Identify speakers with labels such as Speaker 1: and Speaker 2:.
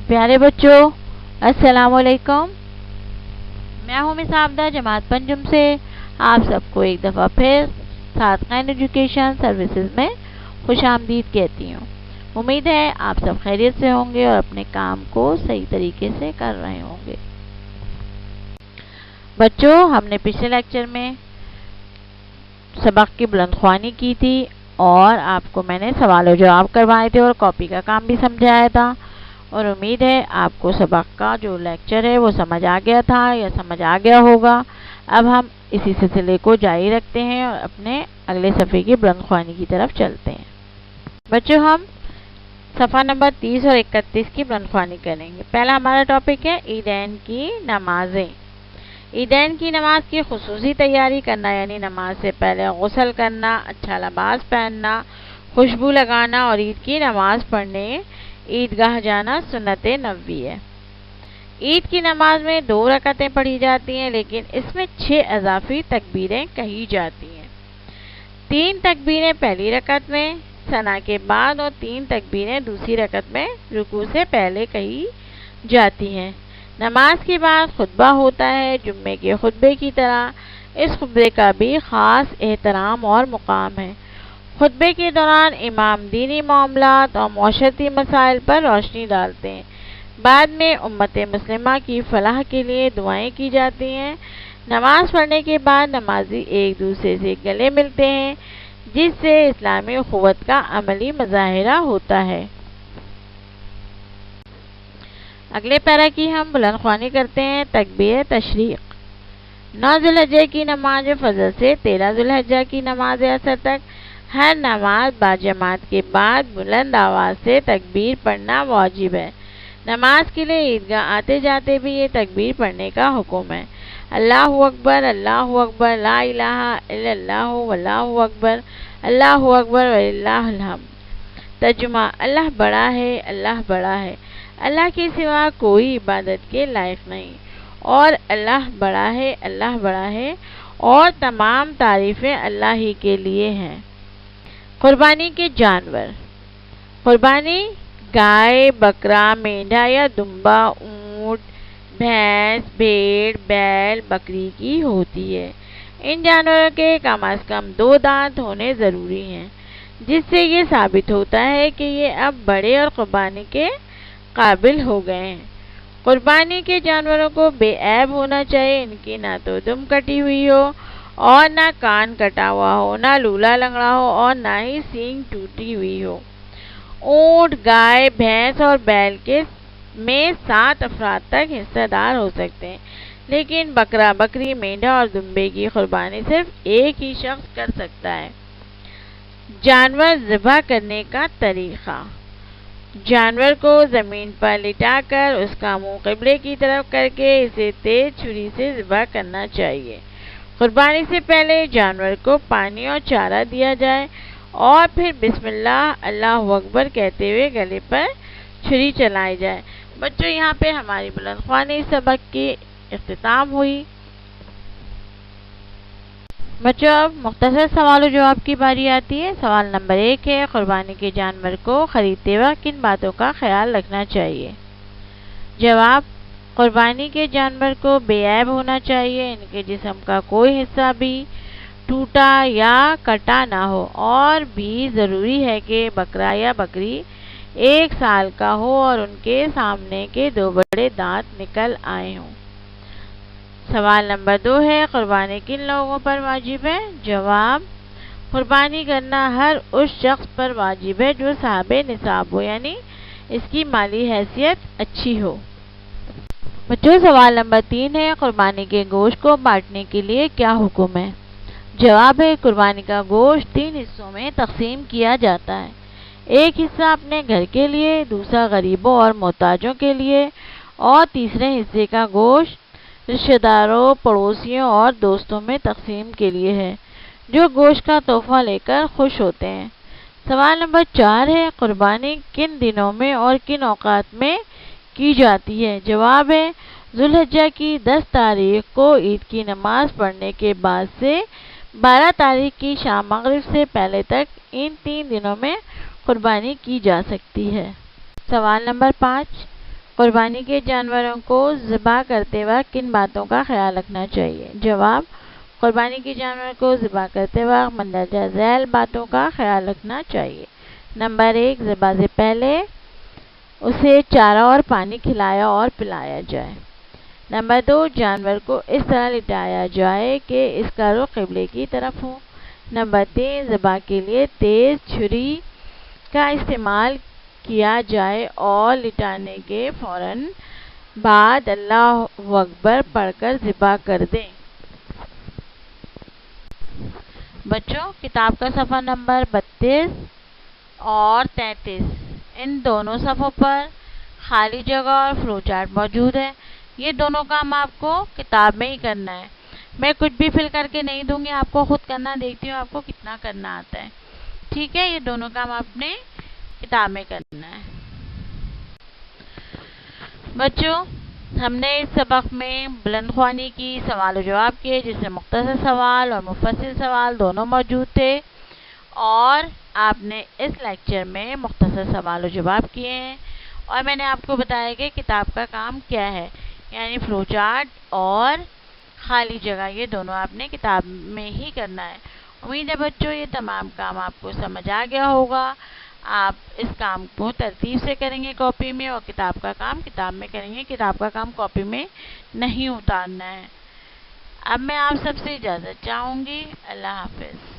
Speaker 1: پیارے بچوں السلام علیکم، میں ہوں مس عابدہ جماعت پنجم سے آپ سب کو ایک دفعہ پھر صادقین ایجوکیشن سروسز میں خوش آمدید کہتی ہوں۔ امید ہے آپ سب خیریت سے ہوں گے اور اپنے کام کو صحیح طریقے سے کر رہے ہوں گے۔ بچوں، ہم نے پچھلے لیکچر میں سبق کی بلند خوانی کی تھی اور آپ کو میں نے سوال و جواب کروائے تھے اور کاپی کا کام بھی سمجھایا تھا، اور امید ہے آپ کو سبق کا جو لیکچر ہے وہ سمجھ آ گیا تھا یا سمجھ آ گیا ہوگا۔ اب ہم اسی سلسلے کو جاری رکھتے ہیں اور اپنے اگلے صفحے کی بلند خوانی کی طرف چلتے ہیں۔ بچوں، ہم صفحہ نمبر 30 اور 31 کی بلند خوانی کریں گے۔ پہلا ہمارا ٹاپک ہے عیدین کی نمازیں۔ عیدین کی نماز کی خصوصی تیاری کرنا، یعنی نماز سے پہلے غسل کرنا، اچھا لباس پہننا، خوشبو لگانا اور عید کی نماز پڑھنے عیدگاہ جانا سنت نبوی ہے۔ عید کی نماز میں 2 رکعتیں پڑھی جاتی ہیں، لیکن اس میں 6 اضافی تکبیریں کہی جاتی ہیں۔ 3 تکبیریں پہلی رکعت میں ثنا کے بعد اور 3 تکبیریں دوسری رکعت میں رکوع سے پہلے کہی جاتی ہیں۔ نماز کے بعد خطبہ ہوتا ہے، جمعے کے خطبے کی طرح اس خطبے کا بھی خاص احترام اور مقام ہے۔ خطبے کے دوران امام دینی معاملات اور معاشرتی مسائل پر روشنی ڈالتے ہیں۔ بعد میں امت مسلمہ کی فلاح کے لیے دعائیں کی جاتی ہیں۔ نماز پڑھنے کے بعد نمازی ایک دوسرے سے گلے ملتے ہیں، جس سے اسلامی اخوت کا عملی مظاہرہ ہوتا ہے۔ اگلے پیرا کی ہم بلند خوانی کرتے ہیں تکبیر تشریق۔ 9 ذی الحجہ کی نماز فجر سے 13 ذی الحجہ کی نماز عصر تک ہر نماز باجماعت کے بعد بلند آواز سے تکبیر پڑھنا واجب ہے۔ نماز کے لیے عیدگاہ آتے جاتے بھی یہ تکبیر پڑھنے کا حکم ہے۔ اللہ اکبر، اللہ اکبر، لا الہ الا اللہ، واللہ اکبر، اللہ اکبر وللہ الحمد۔ ترجمہ: اللہ بڑا ہے، اللہ بڑا ہے، اللہ کے سوا کوئی عبادت کے لائق نہیں، اور اللہ بڑا ہے، اللہ بڑا ہے، اور تمام تعریفیں اللہ ہی کے لیے ہیں۔ قربانی کے جانور۔ قربانی گائے، بکرا، مینڈھا یا دمبا، اونٹ، بھینس، بھیڑ، بیل، بکری کی ہوتی ہے۔ ان جانوروں کے کم از کم 2 دانت ہونے ضروری ہیں، جس سے یہ ثابت ہوتا ہے کہ یہ اب بڑے اور قربانی کے قابل ہو گئے ہیں۔ قربانی کے جانوروں کو بے عیب ہونا چاہیے، ان کی نہ تو دم کٹی ہوئی ہو اور نہ کان کٹا ہوا ہو، نہ لولا لنگڑا ہو اور نہ ہی سینگ ٹوٹی ہوئی ہو۔ اونٹ، گائے، بھینس اور بیل کے میں 7 افراد تک حصہ دار ہو سکتے ہیں، لیکن بکرا، بکری، مینڈھا اور دمبے کی قربانی صرف ایک ہی شخص کر سکتا ہے۔ جانور ذبح کرنے کا طریقہ۔ جانور کو زمین پر لٹا کر اس کا منہ قبلے کی طرف کر کے اسے تیز چھری سے ذبح کرنا چاہیے۔ قربانی سے پہلے جانور کو پانی اور چارہ دیا جائے اور پھر بسم اللہ، اللہ اکبر کہتے ہوئے گلے پر چھری چلائی جائے۔ بچوں، یہاں پہ ہماری بلند خوانی سبق کی اختتام ہوئی۔ بچوں، اب مختصر سوال و جواب کی باری آتی ہے۔ سوال نمبر 1 ہے، قربانی کے جانور کو خریدتے وقت کن باتوں کا خیال رکھنا چاہیے؟ جواب: قربانی کے جانور کو بے عیب ہونا چاہیے، ان کے جسم کا کوئی حصہ بھی ٹوٹا یا کٹا نہ ہو، اور بھی ضروری ہے کہ بکرا یا بکری 1 سال کا ہو اور ان کے سامنے کے 2 بڑے دانت نکل آئے ہوں۔ سوال نمبر 2 ہے، قربانی کن لوگوں پر واجب ہے؟ جواب: قربانی کرنا ہر اس شخص پر واجب ہے جو صاحب نصاب ہو، یعنی اس کی مالی حیثیت اچھی ہو۔ بچوں، سوال نمبر 3 ہے، قربانی کے گوشت کو بانٹنے کے لیے کیا حکم ہے؟ جواب ہے، قربانی کا گوشت 3 حصوں میں تقسیم کیا جاتا ہے۔ ایک حصہ اپنے گھر کے لیے، دوسرا غریبوں اور محتاجوں کے لیے، اور تیسرے حصے کا گوشت رشتہ داروں، پڑوسیوں اور دوستوں میں تقسیم کے لیے ہے، جو گوشت کا تحفہ لے کر خوش ہوتے ہیں۔ سوال نمبر 4 ہے، قربانی کن دنوں میں اور کن اوقات میں کی جاتی ہے؟ جواب ہے، ذو الحجہ کی 10 تاریخ کو عید کی نماز پڑھنے کے بعد سے 12 تاریخ کی شام مغرب سے پہلے تک ان 3 دنوں میں قربانی کی جا سکتی ہے۔ سوال نمبر 5، قربانی کے جانوروں کو ذبح کرتے وقت کن باتوں کا خیال رکھنا چاہیے؟ جواب: قربانی کے جانور کو ذبح کرتے وقت مندرجہ ذیل باتوں کا خیال رکھنا چاہیے۔ نمبر 1، ذبح سے پہلے اسے چارہ اور پانی کھلایا اور پلایا جائے۔ نمبر 2، جانور کو اس طرح لٹایا جائے کہ اس کا رخ قبلے کی طرف ہو۔ نمبر 3، ذبح کے لیے تیز چھری کا استعمال کیا جائے اور لٹانے کے فوراً بعد اللہ اکبر پڑھ کر ذبح کر دیں۔ بچوں، کتاب کا صفحہ نمبر 32 اور 33، ان دونوں صفحوں پر خالی جگہ اور فلو چارٹ موجود ہے۔ یہ دونوں کام آپ کو کتاب میں ہی کرنا ہے، میں کچھ بھی فل کر کے نہیں دوں گی، آپ کو خود کرنا، دیکھتی ہوں آپ کو کتنا کرنا آتا ہے۔ ٹھیک ہے، یہ دونوں کام آپ نے کتاب میں کرنا ہے۔ بچوں، ہم نے اس سبق میں بلند خوانی کی سوال و جواب کیے، جس میں مختصر سوال اور مفصل سوال دونوں موجود تھے، اور آپ نے اس لیکچر میں مختصر سوال و جواب کیے ہیں، اور میں نے آپ کو بتایا کہ کتاب کا کام کیا ہے، یعنی فلو چارٹ اور خالی جگہ، یہ دونوں آپ نے کتاب میں ہی کرنا ہے۔ امید ہے بچوں یہ تمام کام آپ کو سمجھ آ گیا ہوگا۔ آپ اس کام کو ترتیب سے کریں گے کاپی میں، اور کتاب کا کام کتاب میں کریں گے، کتاب کا کام کاپی میں نہیں اتارنا ہے۔ اب میں آپ سب سے اجازت چاہوں گی۔ اللہ حافظ۔